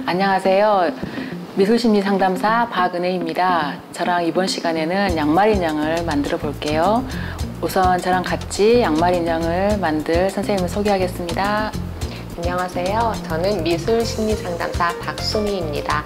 안녕하세요. 미술심리상담사 박은혜입니다. 저랑 이번 시간에는 양말 인형을 만들어 볼게요. 우선 저랑 같이 양말 인형을 만들 선생님을 소개하겠습니다. 안녕하세요. 저는 미술심리상담사 박수미입니다.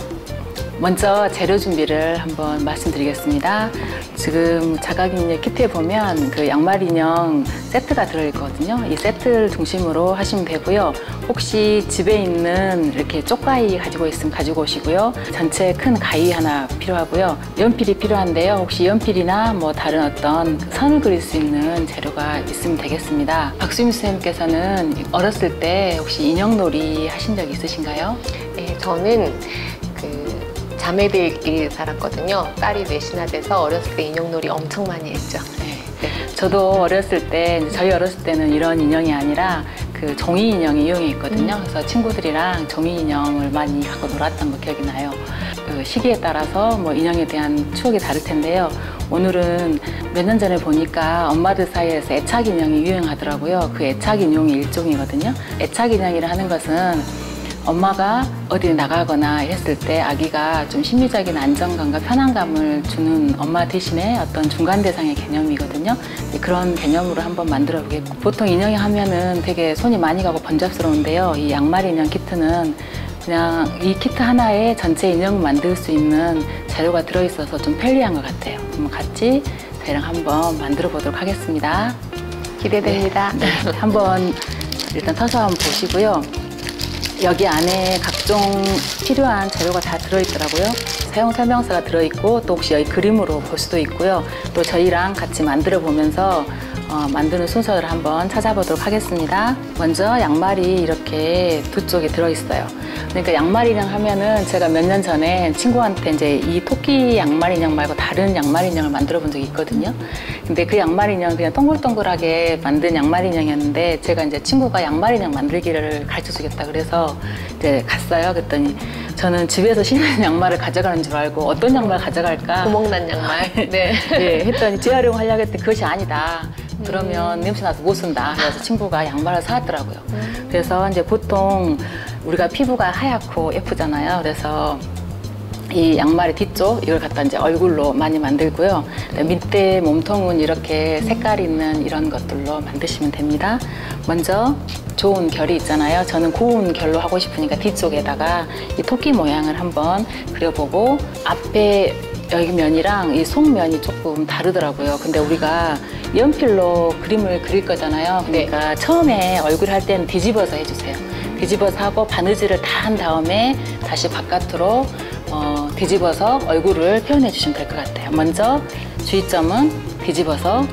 먼저 재료 준비를 한번 말씀드리겠습니다. 지금 자가격리 키트에 보면 그 양말 인형 세트가 들어있거든요. 이 세트를 중심으로 하시면 되고요. 혹시 집에 있는 이렇게 쪽가위 가지고 있으면 가지고 오시고요. 전체 큰 가위 하나 필요하고요. 연필이 필요한데요. 혹시 연필이나 뭐 다른 어떤 선을 그릴 수 있는 재료가 있으면 되겠습니다. 박수미 선생님께서는 어렸을 때 혹시 인형놀이 하신 적 있으신가요? 네, 저는 자매들끼리 살았거든요. 딸이 넷이나 돼서 어렸을 때 인형놀이 엄청 많이 했죠. 네. 저도 어렸을 때, 저희 어렸을 때는 이런 인형이 아니라 그 종이 인형이 이용이 있거든요. 그래서 친구들이랑 종이 인형을 많이 갖고 놀았던 거 기억이 나요. 그 시기에 따라서 뭐 인형에 대한 추억이 다를 텐데요. 오늘은 몇 년 전에 보니까 엄마들 사이에서 애착 인형이 유행하더라고요. 그 애착 인형의 일종이거든요. 애착 인형이라 하는 것은 엄마가 어디 나가거나 했을 때 아기가 좀 심리적인 안정감과 편안감을 주는 엄마 대신에 어떤 중간 대상의 개념이거든요. 그런 개념으로 한번 만들어 보겠고, 보통 인형이 하면은 되게 손이 많이 가고 번잡스러운데요. 이 양말 인형 키트는 그냥 이 키트 하나에 전체 인형을 만들 수 있는 재료가 들어있어서 좀 편리한 것 같아요. 그럼 같이 저희랑 한번 만들어 보도록 하겠습니다. 기대됩니다. 네, 한번 일단 터서 한번 보시고요. 여기 안에 각종 필요한 재료가 다 들어있더라고요. 사용 설명서가 들어있고, 또 혹시 여기 그림으로 볼 수도 있고요. 또 저희랑 같이 만들어 보면서 만드는 순서를 한번 찾아보도록 하겠습니다. 먼저 양말이 이렇게 두 쪽에 들어있어요. 그러니까 양말 인형 하면은 제가 몇 년 전에 친구한테 이제 이 토끼 양말 인형 말고 다른 양말 인형을 만들어 본 적이 있거든요. 근데 그 양말 인형 그냥 동글동글하게 만든 양말 인형이었는데, 제가 이제 친구가 양말 인형 만들기를 가르쳐 주겠다 그래서 이제 갔어요. 그랬더니 저는 집에서 신는 양말을 가져가는 줄 알고 어떤 양말 가져갈까? 구멍난 양말. 네. 네. 했더니 재활용하려고 했더니 그것이 아니다. 그러면 냄새나서 못 쓴다. 그래서 친구가 양말을 사왔더라고요. 그래서 이제 보통 우리가 피부가 하얗고 예쁘잖아요. 그래서 이 양말의 뒤쪽 이걸 갖다 이제 얼굴로 많이 만들고요. 밑에 몸통은 이렇게 색깔 있는 이런 것들로 만드시면 됩니다. 먼저 좋은 결이 있잖아요. 저는 고운 결로 하고 싶으니까 뒤쪽에다가 이 토끼 모양을 한번 그려보고, 앞에 여기 면이랑 이 속면이 조금 다르더라고요. 근데 우리가 연필로 그림을 그릴 거잖아요. 그러니까 처음에 얼굴 할 때는 뒤집어서 해주세요. 뒤집어서 하고 바느질을 다 한 다음에 다시 바깥으로 뒤집어서 얼굴을 표현해 주시면 될 것 같아요. 먼저 주의점은 뒤집어서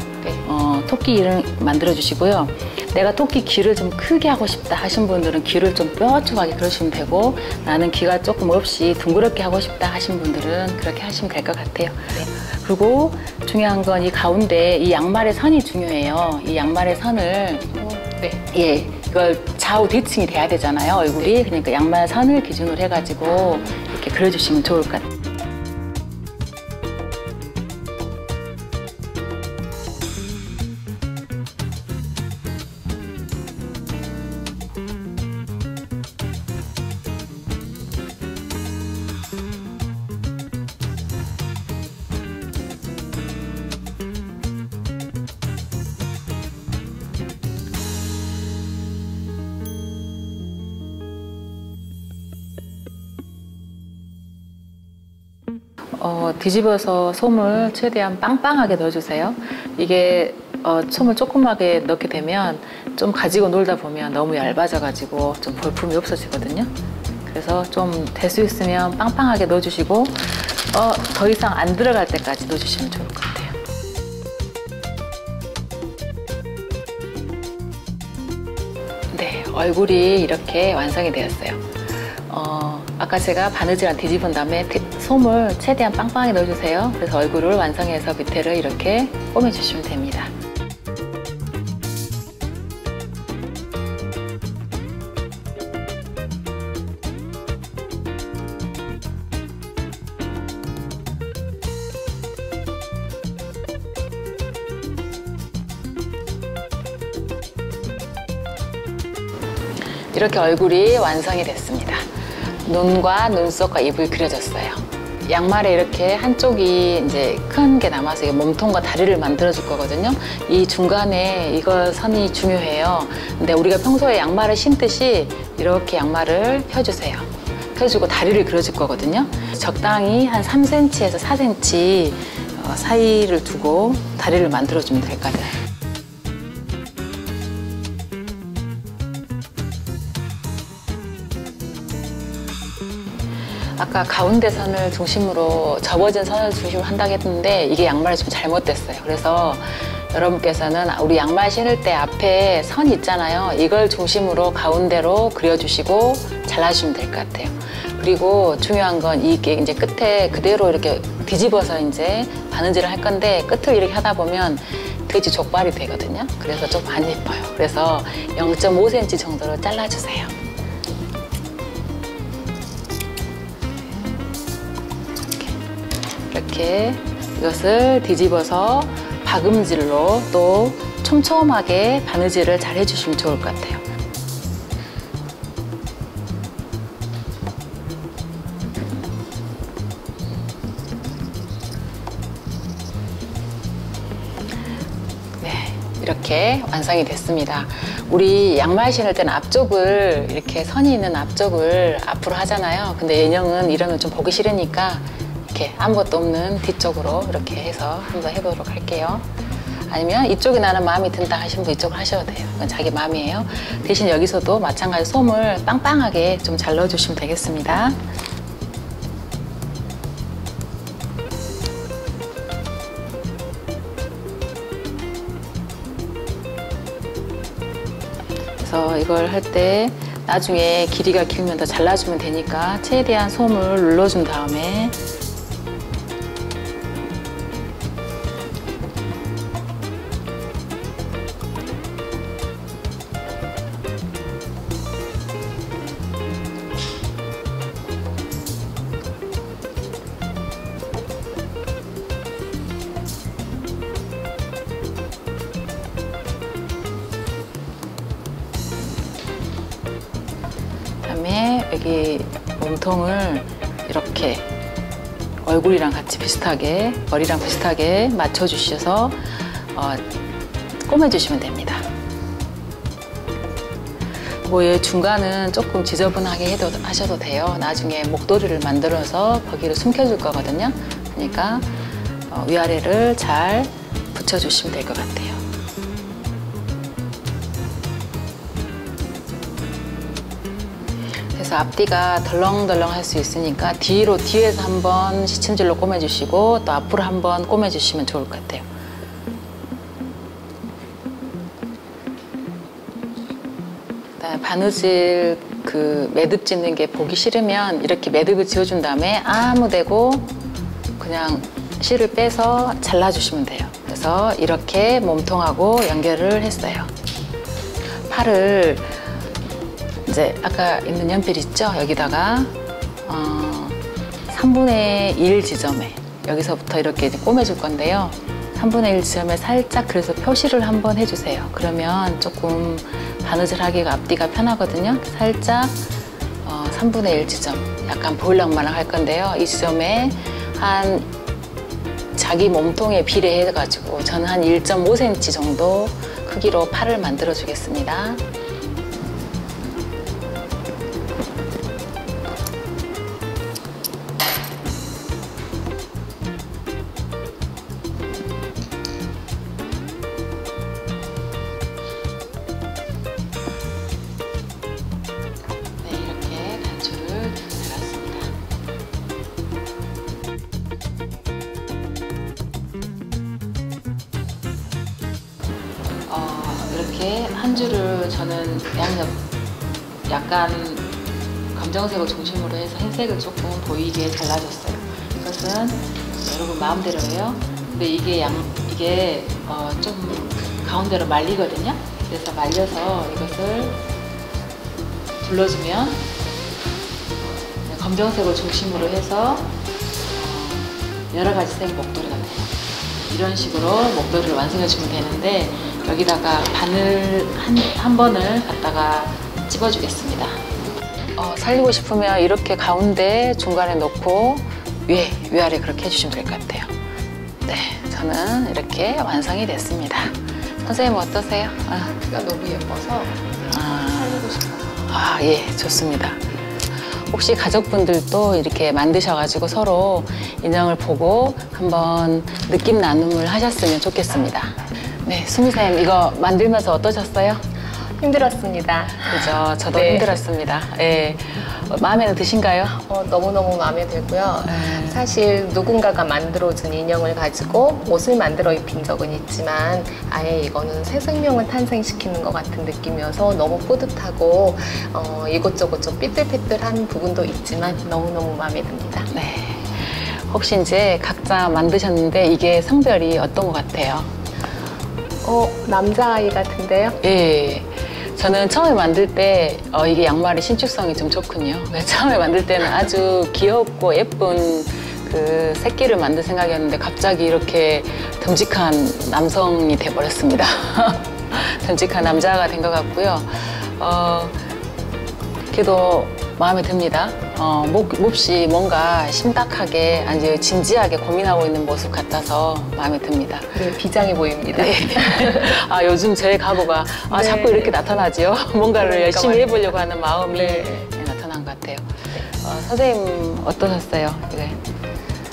토끼 이를 만들어 주시고요. 내가 토끼 귀를 좀 크게 하고 싶다 하신 분들은 귀를 좀 뾰족하게 그러시면 되고, 나는 귀가 조금 없이 둥그렇게 하고 싶다 하신 분들은 그렇게 하시면 될 것 같아요. 네. 그리고 중요한 건 이 가운데 이 양말의 선이 중요해요. 이 양말의 선을 예, 이걸 좌우 뒤층이 돼야 되잖아요, 얼굴이. 그러니까 양말 선을 기준으로 해가지고 이렇게 그려주시면 좋을 것 같아요. 뒤집어서 솜을 최대한 빵빵하게 넣어주세요. 이게 솜을 조그맣게 넣게 되면 좀 가지고 놀다 보면 너무 얇아져가지고 좀 볼품이 없어지거든요. 그래서 좀 될 수 있으면 빵빵하게 넣어주시고, 더 이상 안 들어갈 때까지 넣어주시면 좋을 것 같아요. 네, 얼굴이 이렇게 완성이 되었어요. 아까 제가 바느질한 뒤집은 다음에 솜을 최대한 빵빵하게 넣어주세요. 그래서 얼굴을 완성해서 밑에를 이렇게 꼬매주시면 됩니다. 이렇게 얼굴이 완성이 됐습니다. 눈과 눈썹과 입을 그려줬어요. 양말에 이렇게 한쪽이 이제 큰 게 남아서 이게 몸통과 다리를 만들어 줄 거거든요. 이 중간에 이거 선이 중요해요. 근데 우리가 평소에 양말을 신듯이 이렇게 양말을 펴주세요. 펴주고 다리를 그려줄 거거든요. 적당히 한 3cm에서 4cm 사이를 두고 다리를 만들어주면 될 거예요. 아까 가운데 선을 중심으로 접어진 선을 중심으로 한다고 했는데 이게 양말이 좀 잘못됐어요. 그래서 여러분께서는 우리 양말 신을 때 앞에 선 있잖아요. 이걸 중심으로 가운데로 그려주시고 잘라주시면 될 것 같아요. 그리고 중요한 건 이게 이제 끝에 그대로 이렇게 뒤집어서 이제 바느질을 할 건데 끝을 이렇게 하다 보면 돼지 족발이 되거든요. 그래서 좀 안 예뻐요. 그래서 0.5cm 정도로 잘라주세요. 이렇게 이것을 뒤집어서 박음질로 또 촘촘하게 바느질을 잘 해주시면 좋을 것 같아요. 네, 이렇게 완성이 됐습니다. 우리 양말 신을 때는 앞쪽을 이렇게 선이 있는 앞쪽을 앞으로 하잖아요. 근데 얘형은 이러면 좀 보기 싫으니까 이렇게 아무것도 없는 뒤쪽으로 이렇게 해서 한번 해보도록 할게요. 아니면 이쪽이 나는 마음이 든다 하시면 이쪽을 하셔도 돼요. 이건 자기 마음이에요. 대신 여기서도 마찬가지 솜을 빵빵하게 좀 잘 넣어주시면 되겠습니다. 그래서 이걸 할 때 나중에 길이가 길면 더 잘라주면 되니까 최대한 솜을 눌러준 다음에 그다음에 여기 몸통을 이렇게 얼굴이랑 같이 비슷하게 머리랑 비슷하게 맞춰주셔서 꼬매주시면 됩니다. 뭐의 중간은 조금 지저분하게 하셔도 돼요. 나중에 목도리를 만들어서 거기를 숨겨줄 거거든요. 그러니까 위아래를 잘 붙여주시면 될 것 같아요. 그래서 앞뒤가 덜렁덜렁 할 수 있으니까 뒤에서 한번 시침질로 꼬매주시고 또 앞으로 한번 꼬매주시면 좋을 것 같아요. 그다음에 바느질 그 매듭 짓는 게 보기 싫으면 이렇게 매듭을 지어준 다음에 아무 데고 그냥 실을 빼서 잘라주시면 돼요. 그래서 이렇게 몸통하고 연결을 했어요. 팔을 이제 아까 있는 연필 있죠? 여기다가 3분의 1 지점에 여기서부터 이렇게 꼬매줄 건데요. 3분의 1 지점에 살짝 그래서 표시를 한번 해주세요. 그러면 조금 바느질 하기가 앞뒤가 편하거든요. 살짝 3분의 1 지점 약간 보일락말락 할 건데요. 이 지점에 한 자기 몸통에 비례해가지고 저는 한 1.5cm 정도 크기로 팔을 만들어 주겠습니다. 이렇게 한 줄을 저는 양옆 약간 검정색을 중심으로 해서 흰색을 조금 보이게 잘라줬어요. 이것은 여러분 마음대로예요. 근데 이게 좀 가운데로 말리거든요. 그래서 말려서 이것을 둘러주면 검정색을 중심으로 해서 여러 가지 색 목도리가 돼요. 이런 식으로 목도리를 완성해 주면 되는데 여기다가 바늘 한 번을 갖다가 찝어주겠습니다. 살리고 싶으면 이렇게 가운데 중간에 놓고 위아래 그렇게 해주시면 될 것 같아요. 네, 저는 이렇게 완성이 됐습니다. 선생님 어떠세요? 키가 너무 예뻐서 살리고 싶어서. 예, 좋습니다. 혹시 가족분들도 이렇게 만드셔가지고 서로 인형을 보고 한번 느낌 나눔을 하셨으면 좋겠습니다. 네, 수미쌤 이거 만들면서 어떠셨어요? 힘들었습니다. 그죠? 저도 네. 힘들었습니다. 예. 마음에 드신가요? 너무너무 마음에 들고요. 사실 누군가가 만들어준 인형을 가지고 옷을 만들어 입힌 적은 있지만 아예 이거는 새 생명을 탄생시키는 것 같은 느낌이어서 너무 뿌듯하고 이것저것 좀 삐뚤빼뚤한 부분도 있지만 너무너무 마음에 듭니다. 네. 혹시 이제 각자 만드셨는데 이게 성별이 어떤 것 같아요? 남자아이 같은데요? 예. 저는 처음에 만들 때 이게 양말이 신축성이 좀 좋군요. 처음에 만들 때는 아주 귀엽고 예쁜 그 새끼를 만들 생각이었는데 갑자기 이렇게 듬직한 남성이 돼버렸습니다. 듬직한 남자가 된 것 같고요. 그래도 마음에 듭니다. 몹시 뭔가 심각하게 아주 진지하게 고민하고 있는 모습 같아서 마음에 듭니다. 네, 비장해 보입니다. 네. 요즘 제 각오가 네. 자꾸 이렇게 나타나지요. 뭔가를 그러니까 열심히 말이죠. 해보려고 하는 마음이 네. 나타난 것 같아요. 선생님 어떠셨어요? 이게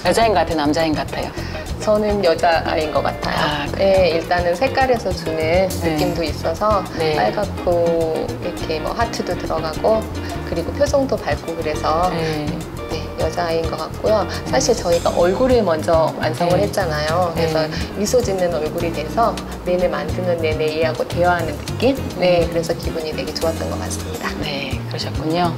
여자인 것 같아요? 남자인 것 같아요? 저는 여자아이인 것 같아요. 그래요? 네, 일단은 색깔에서 주는 느낌도 있어서 네. 빨갛고 이렇게 뭐 하트도 들어가고 그리고 표정도 밝고 그래서 네. 네, 여자아이인 것 같고요. 사실 저희가 얼굴을 먼저 완성을 네. 했잖아요. 그래서 미소 짓는 얼굴이 돼서 내내 만드는 내내 얘하고 대화하는 느낌? 네, 그래서 기분이 되게 좋았던 것 같습니다. 네, 그러셨군요.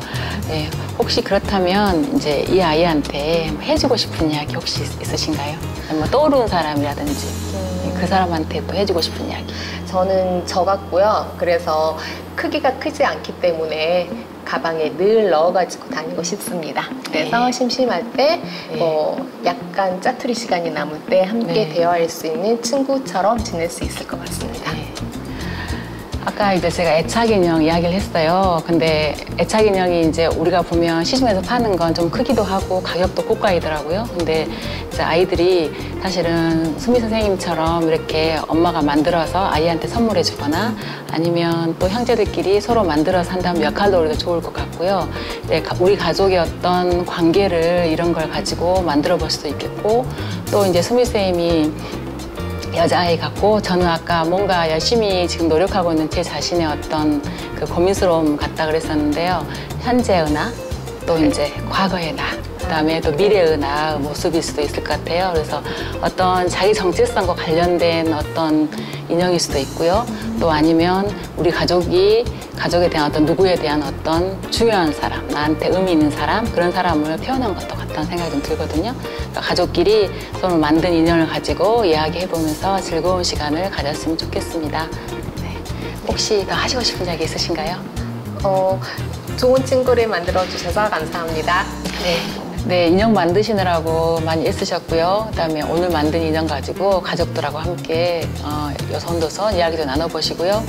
네, 혹시 그렇다면 이제 이 아이한테 해주고 싶은 이야기 혹시 있으신가요? 뭐 떠오르는 사람이라든지 그 사람한테 또 해주고 싶은 이야기. 저는 저 같고요. 그래서 크기가 크지 않기 때문에 가방에 늘 넣어가지고 다니고 싶습니다. 그래서 네. 심심할 때 네. 뭐 약간 짜투리 시간이 남을 때 함께 네. 대화할 수 있는 친구처럼 지낼 수 있을 것 같습니다. 네. 아까 이제 제가 애착 인형 이야기를 했어요. 근데 애착 인형이 이제 우리가 보면 시중에서 파는 건 좀 크기도 하고 가격도 고가이더라고요. 근데 이제 아이들이 사실은 수미 선생님처럼 이렇게 엄마가 만들어서 아이한테 선물해 주거나 아니면 또 형제들끼리 서로 만들어서 한다면 역할놀이도 좋을 것 같고요. 우리 가족의 어떤 관계를 이런 걸 가지고 만들어 볼 수도 있겠고 또 이제 수미 선생님이 여자아이 같고 저는 아까 뭔가 열심히 지금 노력하고 있는 제 자신의 어떤 그 고민스러움 같다 그랬었는데요. 현재의 나, 또 이제 과거의 나, 그다음에 또 미래의 나 모습일 수도 있을 것 같아요. 그래서 어떤 자기 정체성과 관련된 어떤 인형일 수도 있고요. 또 아니면 우리 가족에 대한 어떤 누구에 대한 어떤 중요한 사람, 나한테 의미 있는 사람, 그런 사람을 표현한 것도 같다는 생각이 좀 들거든요. 그러니까 가족끼리 서로 만든 인형을 가지고 이야기해보면서 즐거운 시간을 가졌으면 좋겠습니다. 네. 혹시 더 하시고 싶은 이야기 있으신가요? 좋은 친구를 만들어주셔서 감사합니다. 네, 인형 만드시느라고 많이 애쓰셨고요. 그다음에 오늘 만든 인형 가지고 가족들하고 함께 요선도선 이야기도 나눠보시고요.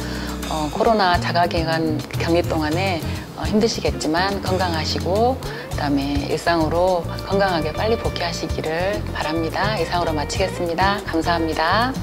코로나 자가격리 격리 동안에 힘드시겠지만 건강하시고 그다음에 일상으로 건강하게 빨리 복귀하시기를 바랍니다. 이상으로 마치겠습니다. 감사합니다.